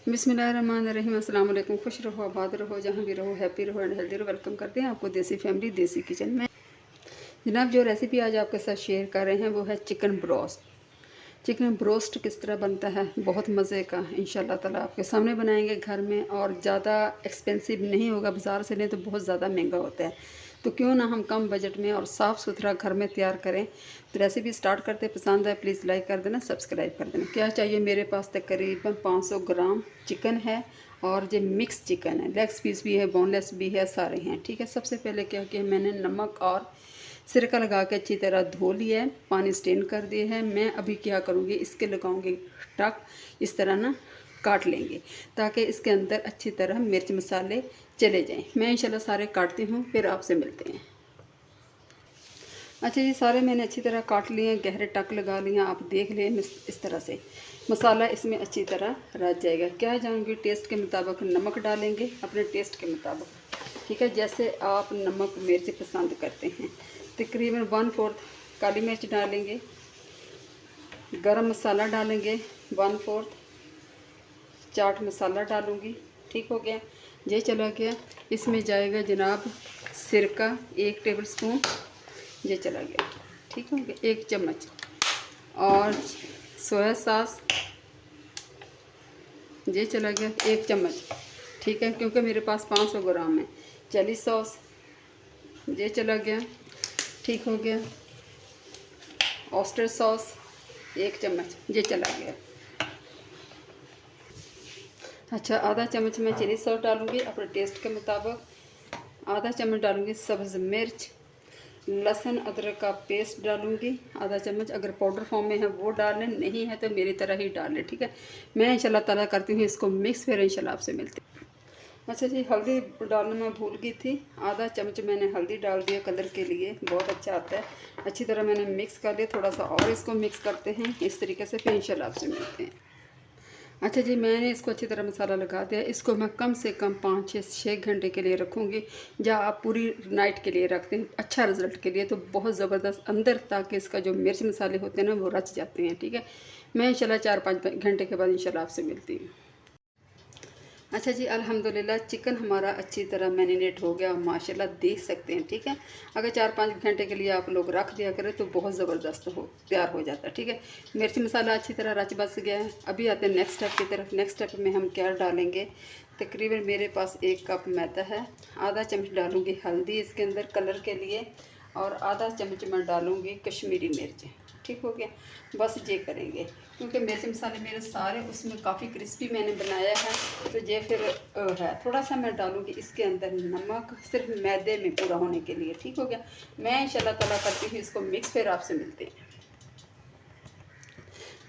बिस्मिल्लाहिर्रहमानिर्रहीम। अस्सलाम वालेकुम। खुश रहो, आबाद रहो, जहाँ भी रहो, हैप्पी रहो एंड हेल्दी रहो। वेलकम करते हैं आपको देसी फैमिली देसी किचन में। जनाब, जो रेसिपी आज आपके साथ शेयर कर रहे हैं वो है चिकन ब्रोस्ट। चिकन ब्रोस्ट किस तरह बनता है, बहुत मज़े का इंशाल्लाह ताला आपके सामने बनाएंगे घर में। और ज़्यादा एक्सपेंसिव नहीं होगा, बाज़ार से लें तो बहुत ज़्यादा महंगा होता है, तो क्यों ना हम कम बजट में और साफ़ सुथरा घर में तैयार करें। तो रेसिपी स्टार्ट करते, पसंद है प्लीज़ लाइक कर देना, सब्सक्राइब कर देना। क्या चाहिए, मेरे पास तकरीबन 500 ग्राम चिकन है और ये मिक्स चिकन है, लेग्स पीस भी है, बोनलेस भी है, सारे हैं। ठीक है, सबसे पहले क्या किया मैंने, नमक और सिरका लगा के अच्छी तरह धो लिया है, पानी स्टेन कर दिए है। मैं अभी क्या करूँगी, इसके लगाऊंगी टक, इस तरह ना काट लेंगे ताकि इसके अंदर अच्छी तरह मिर्च मसाले चले जाएं। मैं इंशाल्लाह सारे काटती हूँ, फिर आपसे मिलते हैं। अच्छा जी, सारे मैंने अच्छी तरह काट लिए हैं, गहरे टक लगा लिए हैं। आप देख लें इस तरह से मसाला इसमें अच्छी तरह रच जाएगा। क्या जाऊँगी, टेस्ट के मुताबिक नमक डालेंगे, अपने टेस्ट के मुताबिक। ठीक है, जैसे आप नमक मिर्च पसंद करते हैं। तकरीबन 1/4 काली मिर्च डालेंगे, गरम मसाला डालेंगे 1/4, चाट मसाला डालूँगी। ठीक हो गया, ये चला गया। इसमें जाएगा जनाब सिरका 1 टेबल स्पून, ये चला गया। ठीक हो गया, 1 चम्मच। और सोया सॉस ये चला गया 1 चम्मच। ठीक है, क्योंकि मेरे पास 500 ग्राम है। चिली सॉस ये चला गया। ठीक हो गया। ऑस्टर सॉस 1 चम्मच, ये चला गया। अच्छा, आधा चम्मच मैं चिली सॉस डालूँगी अपने टेस्ट के मुताबिक। आधा चम्मच डालूँगी सब्ज़ मिर्च। लहसुन अदरक का पेस्ट डालूँगी आधा चम्मच। अगर पाउडर फॉर्म में है वो डाल लें, नहीं है तो मेरी तरह ही डाल लें। ठीक है, मैं इंशाल्लाह ताला करती हूँ इसको मिक्स, फिर इंशाल्लाह आपसे मिलती हूँ। अच्छा जी, हल्दी डालना मैं भूल गई थी, आधा चम्मच मैंने हल्दी डाल दिया कलर के लिए, बहुत अच्छा आता है। अच्छी तरह मैंने मिक्स कर लिया, थोड़ा सा और इसको मिक्स करते हैं इस तरीके से, फिर इंशाल्लाह आपसे मिलते हैं। अच्छा जी, मैंने इसको अच्छी तरह मसाला लगा दिया। इसको मैं कम से कम 5 से 6 घंटे के लिए रखूँगी। या आप पूरी नाइट के लिए रखते हैं अच्छा रिज़ल्ट के लिए, तो बहुत ज़बरदस्त अंदर ताकि इसका जो मिर्च मसाले होते हैं ना वो रच जाते हैं। ठीक है, मैं इंशाल्लाह 4-5 घंटे के बाद इंशाल्लाह आपसे मिलती हूँ। अच्छा जी, अल्हम्दुलिल्लाह चिकन हमारा अच्छी तरह मैरिनेट हो गया, माशाल्लाह देख सकते हैं। ठीक है, अगर 4-5 घंटे के लिए आप लोग रख दिया करें तो बहुत ज़बरदस्त तैयार हो जाता है। ठीक है, मिर्च मसाला अच्छी तरह रच बस गया है। अभी आते हैं नेक्स्ट स्टेप की तरफ। नेक्स्ट स्टेप में हम क्या डालेंगे, तकरीबन मेरे पास 1 कप मैदा है। आधा चम्मच डालूँगी हल्दी इसके अंदर कलर के लिए, और आधा चम्मच मैं डालूँगी कश्मीरी मिर्च। ठीक हो गया, बस ये करेंगे क्योंकि मिर्च मसाले मेरे सारे उसमें काफ़ी क्रिस्पी मैंने बनाया है, तो ये फिर है। थोड़ा सा मैं डालूँगी इसके अंदर नमक, सिर्फ मैदे में पूरा होने के लिए। ठीक हो गया, मैं इंशाल्लाह ताला करती हूँ इसको मिक्स, फिर आपसे मिलते हैं।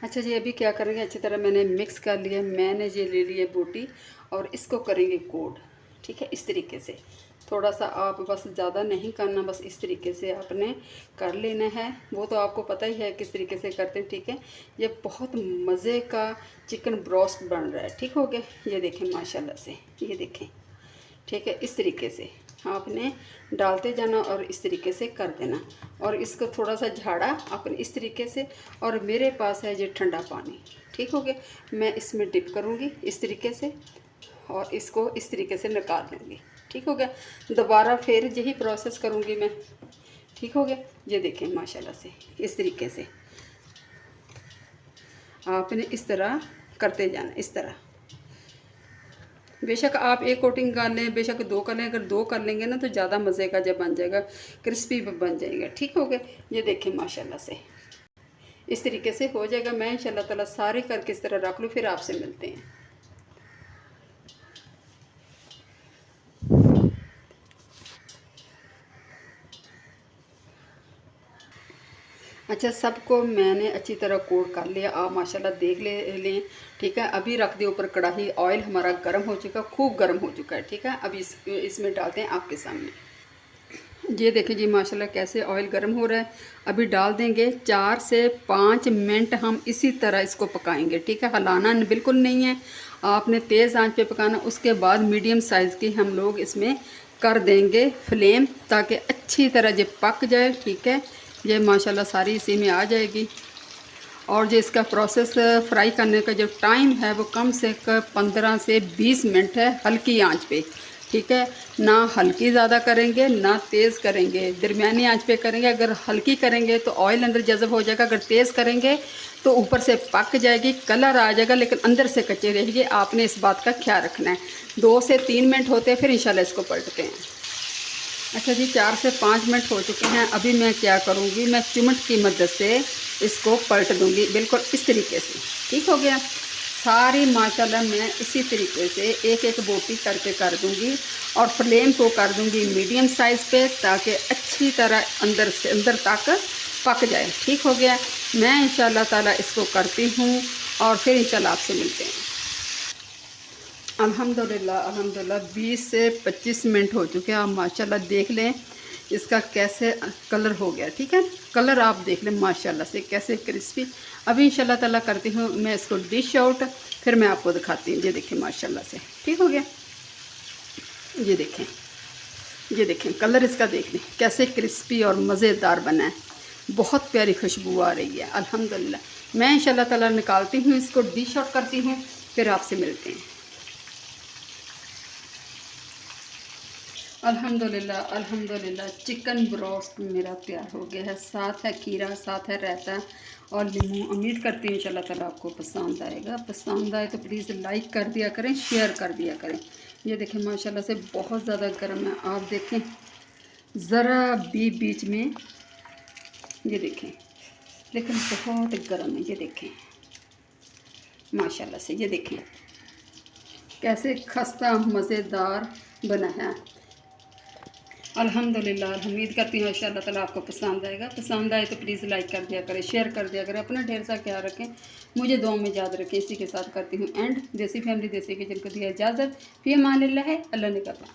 अच्छा जी, अभी क्या करेंगे, अच्छी तरह मैंने मिक्स कर लिया। मैंने ये ले लिया बोटी और इसको करेंगे कोट। ठीक है, इस तरीके से थोड़ा सा आप बस ज़्यादा नहीं करना, बस इस तरीके से आपने कर लेना है। वो तो आपको पता ही है किस तरीके से करते हैं। ठीक है, ये बहुत मज़े का चिकन ब्रोस्ट बन रहा है। ठीक हो गया, ये देखें माशाल्लाह से, ये देखें। ठीक है, इस तरीके से आपने डालते जाना और इस तरीके से कर देना। और इसको थोड़ा सा झाड़ा अपन इस तरीके से। और मेरे पास है ये ठंडा पानी। ठीक हो गया, मैं इसमें डिप करूँगी इस तरीके से और इसको इस तरीके से निकाल लूँगी। ठीक हो गया, दोबारा फिर यही प्रोसेस करूँगी मैं। ठीक हो गया, ये देखें माशाल्लाह से इस तरीके से आपने इस तरह करते जाना, इस तरह। बेशक आप 1 कोटिंग कर लें, बेशक 2 कर लें। अगर 2 कर लेंगे ना तो ज़्यादा मज़े का जब बन जाएगा, क्रिस्पी बन जाएगा। ठीक हो गया, ये देखें माशाल्लाह से इस तरीके से हो जाएगा। मैं इंशाल्लाह ताला सारे करके इस तरह रख लूँ, फिर आपसे मिलते हैं। अच्छा, सबको मैंने अच्छी तरह कोट कर लिया, आप माशाल्लाह देख लें। ठीक है, अभी रख दिया ऊपर कढ़ाई, ऑयल हमारा गर्म हो चुका, खूब गर्म हो चुका है। ठीक है, अभी इसमें डालते हैं आपके सामने। ये देखें जी माशाल्लाह कैसे ऑयल गर्म हो रहा है। अभी डाल देंगे, 4 से 5 मिनट हम इसी तरह इसको पकाएंगे। ठीक है, हिलाना बिल्कुल नहीं है, आपने तेज़ आंच पे पकाना। उसके बाद मीडियम साइज़ की हम लोग इसमें कर देंगे फ्लेम, ताकि अच्छी तरह ये पक जाए। ठीक है, ये माशाल्लाह सारी इसी में आ जाएगी। और जो इसका प्रोसेस फ्राई करने का जो टाइम है वो कम से कम 15 से 20 मिनट है, हल्की आंच पे। ठीक है, ना हल्की ज़्यादा करेंगे ना तेज़ करेंगे, दरमियानी आंच पे करेंगे। अगर हल्की करेंगे तो ऑयल अंदर जज़ब हो जाएगा, अगर तेज़ करेंगे तो ऊपर से पक जाएगी, कलर आ जाएगा, लेकिन अंदर से कच्चे रहेगी। आपने इस बात का ख्याल रखना है। 2 से 3 मिनट होते हैं, फिर इंशाल्लाह इसको पलटते हैं। अच्छा जी, 4 से 5 मिनट हो चुके हैं। अभी मैं क्या करूँगी, मैं चिमट की मदद से इसको पलट दूँगी, बिल्कुल इस तरीके से। ठीक हो गया। सारी माशाल्लाह मैं इसी तरीके से एक एक बोटी करके कर दूँगी और फ्लेम को कर दूँगी मीडियम साइज़ पे, ताकि अच्छी तरह अंदर से अंदर तक पक जाए। ठीक हो गया। मैं इंशाल्लाह ताला इसको करती हूँ और फिर इंशाल्लाह आपसे मिलते हैं। अल्हम्दुलिल्लाह अल्हम्दुलिल्लाह 20 से 25 मिनट हो चुके हैं। आप माशाल्लाह देख लें इसका कैसे कलर हो गया। ठीक है, कलर आप देख लें माशाल्लाह से कैसे क्रिस्पी। अभी इंशाल्लाह ताला करती हूँ मैं इसको डिश आउट, फिर मैं आपको दिखाती हूँ। ये देखें माशाल्लाह से ठीक हो गया। ये देखें, ये देखें कलर इसका देख लें कैसे क्रिस्पी और मज़ेदार बना है। बहुत प्यारी खुशबू आ रही है अल्हम्दुलिल्लाह। मैं इंशाल्लाह ताला निकालती हूँ इसको, डिश आउट करती हूँ, फिर आपसे मिलते हैं। अल्हम्दुलिल्लाह अल्हम्दुलिल्लाह चिकन ब्रोस्ट मेरा तैयार हो गया है। साथ है खीरा, साथ है रायता और नींबू। उम्मीद करती हूँ इंशाल्लाह ताला आपको पसंद आएगा। पसंद आए तो प्लीज़ लाइक कर दिया करें, शेयर कर दिया करें। ये देखें माशाल्लाह से बहुत ज़्यादा गर्म है। आप देखें ज़रा भी बीच में, ये देखें, लेकिन बहुत गर्म है। ये देखें माशाल्लाह से, ये देखें कैसे खस्ता मज़ेदार बना है। अल्हम्दुलिल्लाह उम्मीद करती हूँ इंशाल्लाह ताला आपको पसंद आएगा। पसंद आए तो प्लीज़ लाइक कर दिया करें, शेयर कर दिया करें। अपना ढेर सा ख्याल रखें, मुझे दुआ में याद रखें। इसी के साथ करती हूँ एंड। देसी फैमिली देसी किचन को दिया इजाज़त। फ़ी अमानिल्लाह, अल्लाह ने कहा।